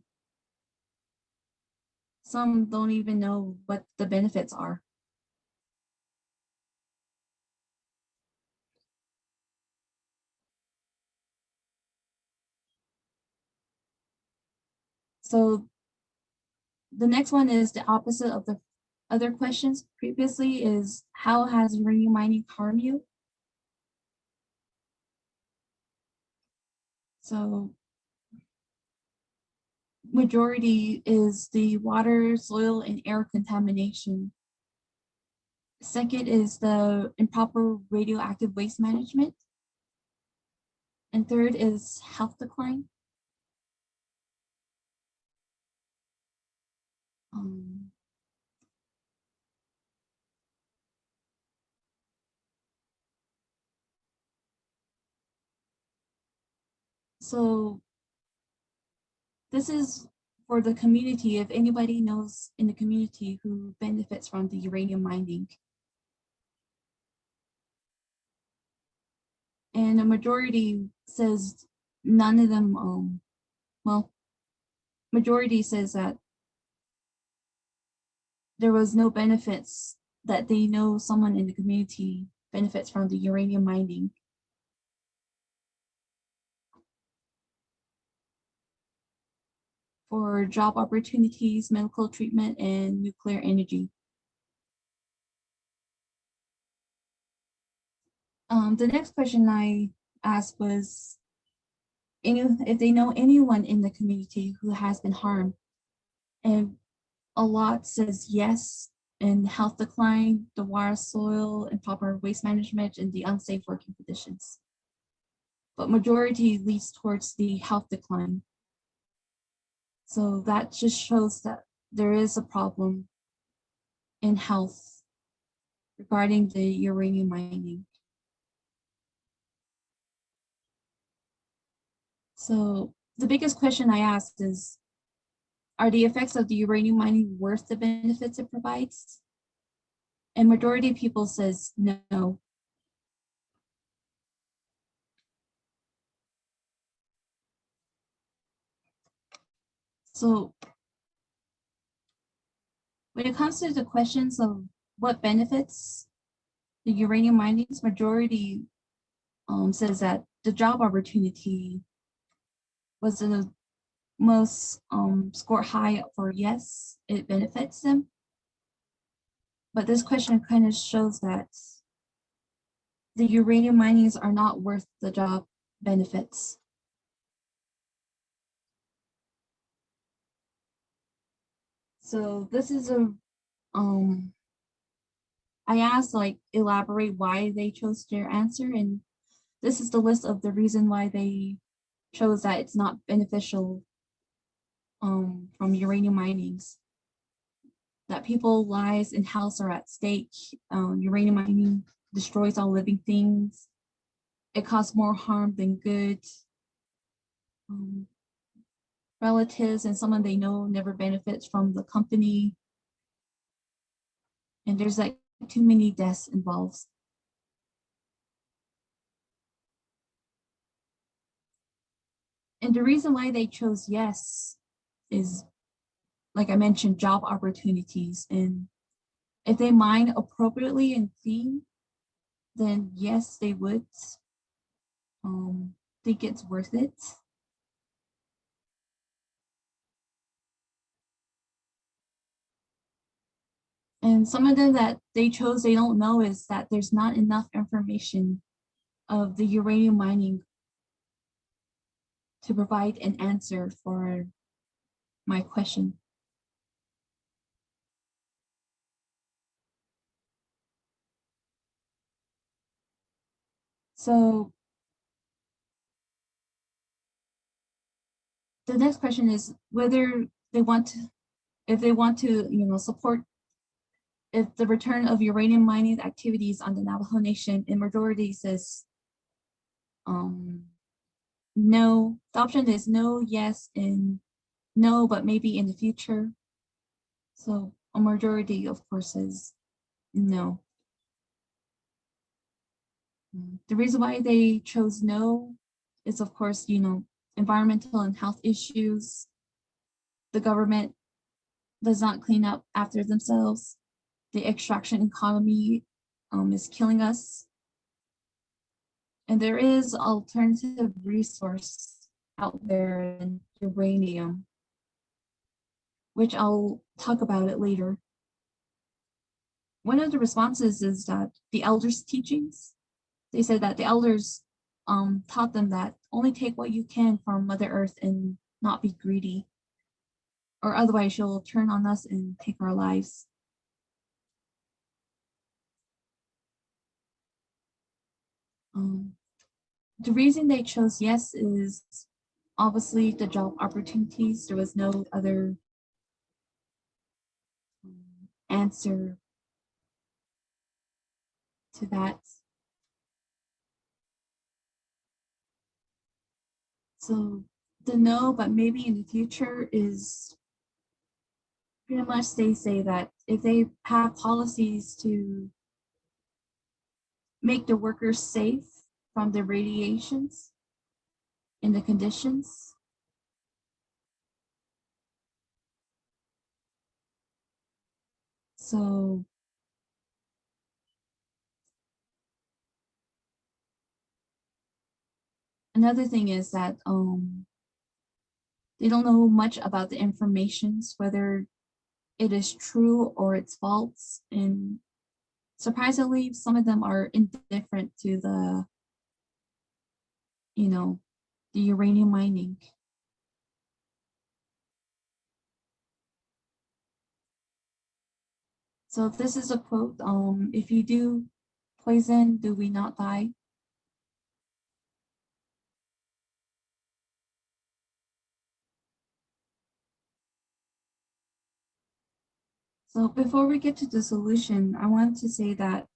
some don't even know what the benefits are. So the next one is the opposite of the other questions previously, is how has uranium mining harmed you? So majority is the water, soil, and air contamination. Second is the improper radioactive waste management. And third is health decline. So this is for the community, if anybody knows in the community who benefits from the uranium mining. And a majority says none of them, well, majority says that there was no benefits, that they know someone in the community benefits from the uranium mining. For job opportunities, medical treatment, and nuclear energy. The next question I asked was, if they know anyone in the community who has been harmed. And a lot says yes, and health decline, the water, soil, improper waste management, and the unsafe working conditions. But majority leads towards the health decline. So that just shows that there is a problem in health regarding the uranium mining. So the biggest question I asked is, are the effects of the uranium mining worth the benefits it provides? And majority of people says no. So when it comes to the questions of what benefits the uranium mining's, majority says that the job opportunity was the most score high for yes, it benefits them. But this question kind of shows that the uranium minings are not worth the job benefits. So this is a, I asked like elaborate why they chose their answer, and this is the list of the reason why they chose that it's not beneficial from uranium minings. That people's lives and health are at stake. Uranium mining destroys all living things. It causes more harm than good. Relatives and someone they know never benefits from the company. And there's like too many deaths involved. And the reason why they chose yes is, like I mentioned, job opportunities. And if they mine appropriately and clean, then yes, they would think it's worth it. And some of them that they chose they don't know is that there's not enough information of the uranium mining to provide an answer for my question. So the next question is whether they want to, if they want to, support if the return of uranium mining activities on the Navajo Nation. And majority says no. The option is no, yes, and no, but maybe in the future. So a majority, of course, is no. The reason why they chose no is, of course, environmental and health issues. The government does not clean up after themselves. The extraction economy is killing us. And there is alternative resource out there in uranium. which I'll talk about it later. One of the responses is that the elders' teachings, they said that the elders taught them that only take what you can from Mother Earth and not be greedy, or otherwise she'll turn on us and take our lives. The reason they chose yes is obviously the job opportunities. There was no other answer to that. So the no, but maybe in the future is pretty much they say that if they have policies to make the workers safe from the radiations and the conditions. So another thing is that they don't know much about the informations, whether it is true or it's false. And surprisingly, some of them are indifferent to the, the uranium mining. So this is a quote, if you do poison, do we not die? So before we get to the solution, I want to say that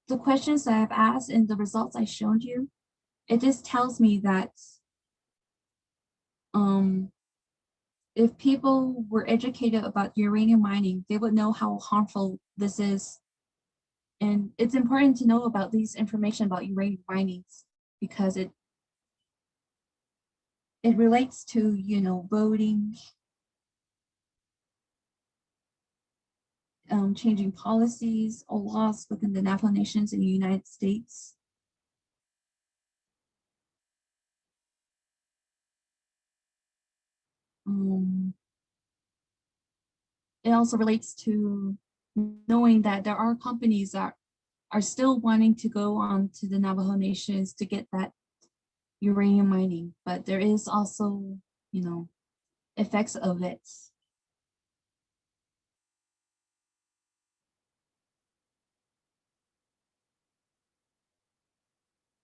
the questions that I've asked and the results I showed you, it just tells me that if people were educated about uranium mining, they would know how harmful this is. And it's important to know about these information about uranium mining because it relates to, voting, changing policies or laws within the Navajo nations in the United States. It also relates to knowing that there are companies that are still wanting to go on to the Navajo nations to get that uranium mining, but there is also, effects of it.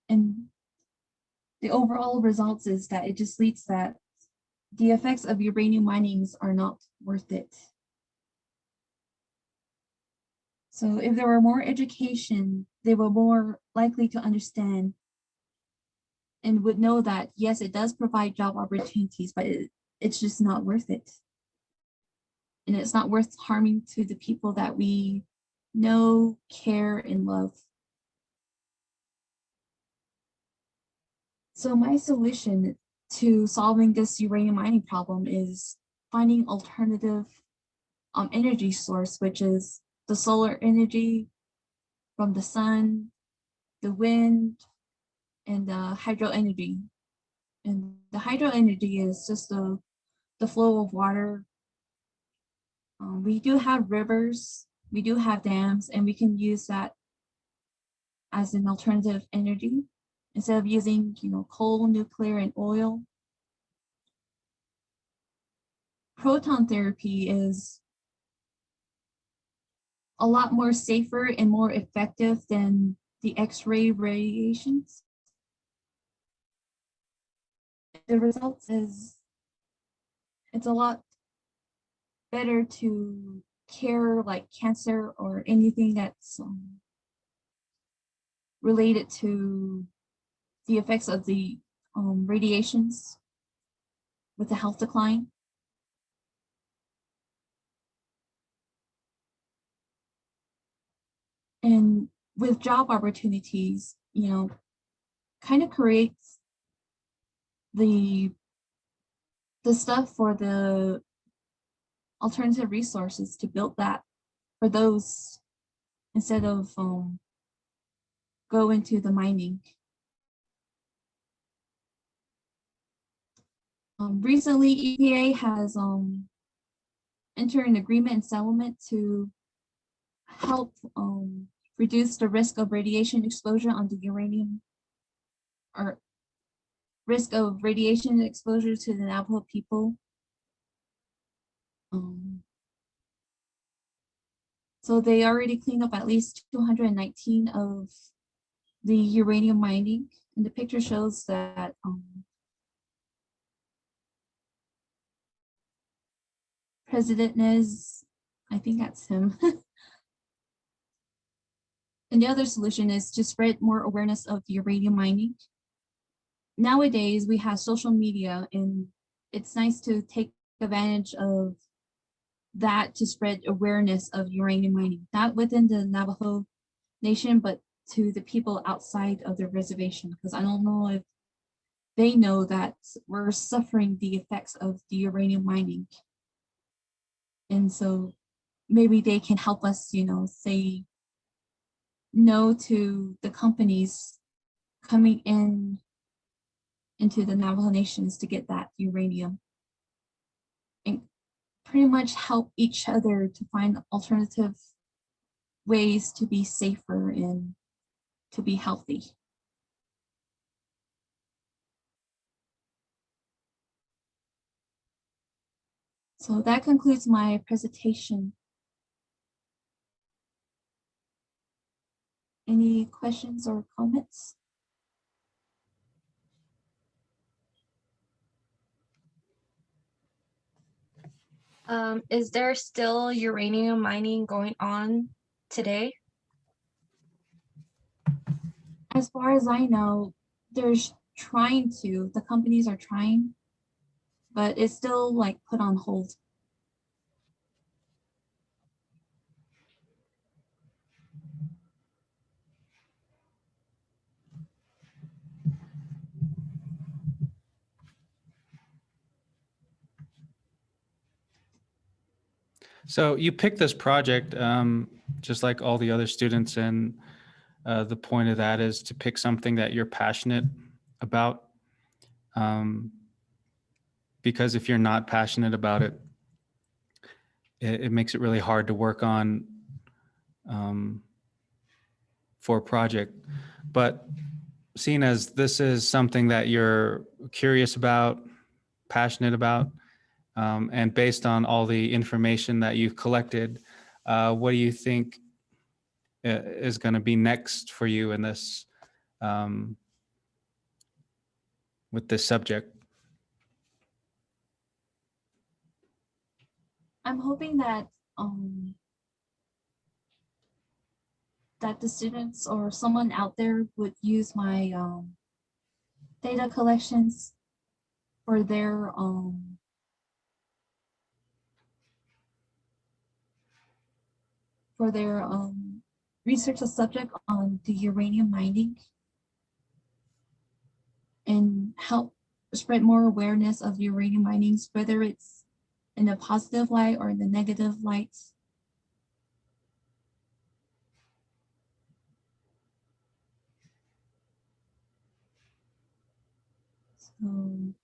And the overall results is that it just leads that the effects of uranium minings are not worth it. So if there were more education, they were more likely to understand and would know that, yes, it does provide job opportunities, but it's just not worth it. And it's not worth harming to the people that we know, care, and love. So my solution to solving this uranium mining problem is finding alternative energy source, which is the solar energy from the sun, the wind, and the hydro energy. And the hydro energy is just the flow of water. We do have rivers, we do have dams, and we can use that as an alternative energy instead of using, coal, nuclear, and oil. Proton therapy is a lot more safer and more effective than the X-ray radiations. The results is it's a lot better to cure like cancer or anything that's related to the effects of the radiations with the health decline. And with job opportunities, kind of creates the stuff for the alternative resources to build that for those instead of go into the mining. Recently, EPA has entered an agreement and settlement to help reduce the risk of radiation exposure on the uranium, or risk of radiation exposure to the Navajo people. So they already cleaned up at least 219 of the uranium mining, and the picture shows that President Nez, I think that's him. And the other solution is to spread more awareness of uranium mining. Nowadays, we have social media, and it's nice to take advantage of that to spread awareness of uranium mining, not within the Navajo Nation, but to the people outside of the reservation, because I don't know if they know that we're suffering the effects of the uranium mining. And so maybe they can help us, say no to the companies coming into the Navajo Nations to get that uranium, and pretty much help each other to find alternative ways to be safer and to be healthy. So that concludes my presentation. Any questions or comments? Is there still uranium mining going on today? As far as I know, there's the companies are trying, but it's still like put on hold. So you picked this project just like all the other students, and the point of that is to pick something that you're passionate about. Because if you're not passionate about it, it makes it really hard to work on for a project. But seeing as this is something that you're curious about, passionate about, and based on all the information that you've collected, what do you think is going to be next for you in this, with this subject? I'm hoping that that the students or someone out there would use my data collections for their research a subject on the uranium mining, and help spread more awareness of uranium mining, whether it's in a positive light or in the negative light. So,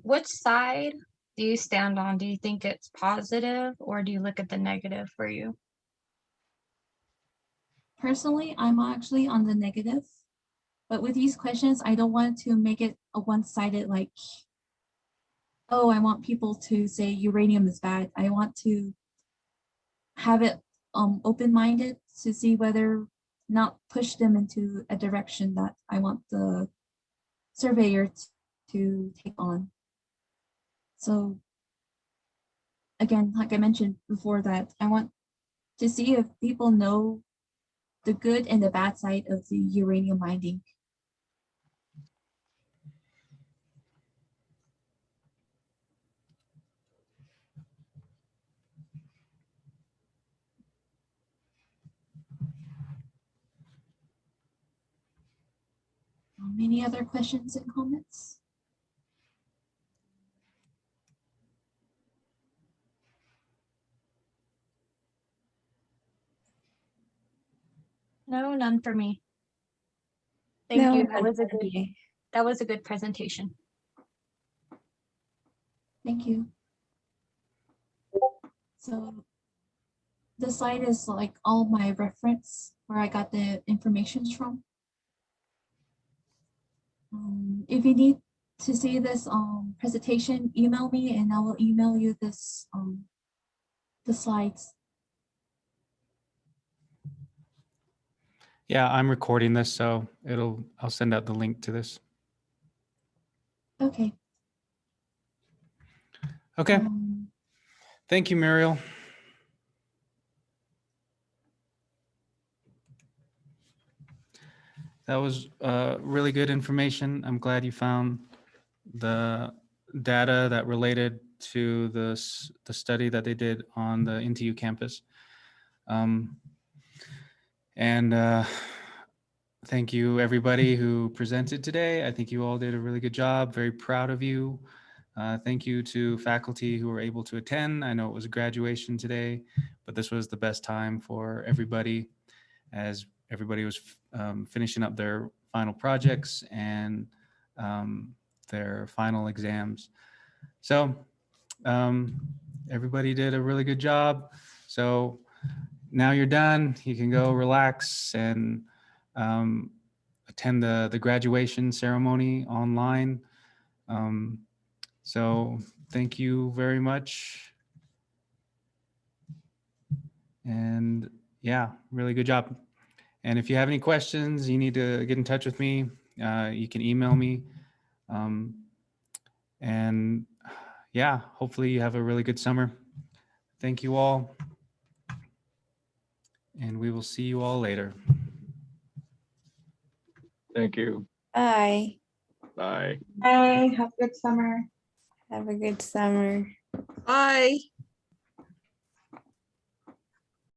Which side do you stand on? Do you think it's positive, or do you look at the negative for you? personally, I'm actually on the negative, but with these questions, I don't want to make it a one-sided, like, oh, I want people to say uranium is bad. I want to have it open-minded to see whether not push them into a direction that I want the surveyor to take on. So again, like I mentioned before, that I want to see if people know the good and the bad side of the uranium mining. Any other questions and comments? No, none for me. Thank No, you. none for me. That was a good presentation. Thank you. So the slide is like all my reference where I got the information from. If you need to see this presentation, email me and I will email you this the slides. Yeah, I'm recording this, so I'll send out the link to this. Okay. Okay. Thank you, Muriel. That was really good information. I'm glad you found the data that related to the study that they did on the NTU campus. Thank you, everybody who presented today. I think you all did a really good job. Very proud of you. Thank you to faculty who were able to attend. I know it was a graduation today, but this was the best time for everybody as everybody was finishing up their final projects and their final exams. So everybody did a really good job. So now you're done. You can go relax and attend the graduation ceremony online. So thank you very much. And yeah, really good job. And if you have any questions, you need to get in touch with me. You can email me. And yeah, hopefully you have a really good summer. Thank you all. And we will see you all later. Thank you. Bye. Bye. Bye. Have a good summer. Have a good summer. Bye.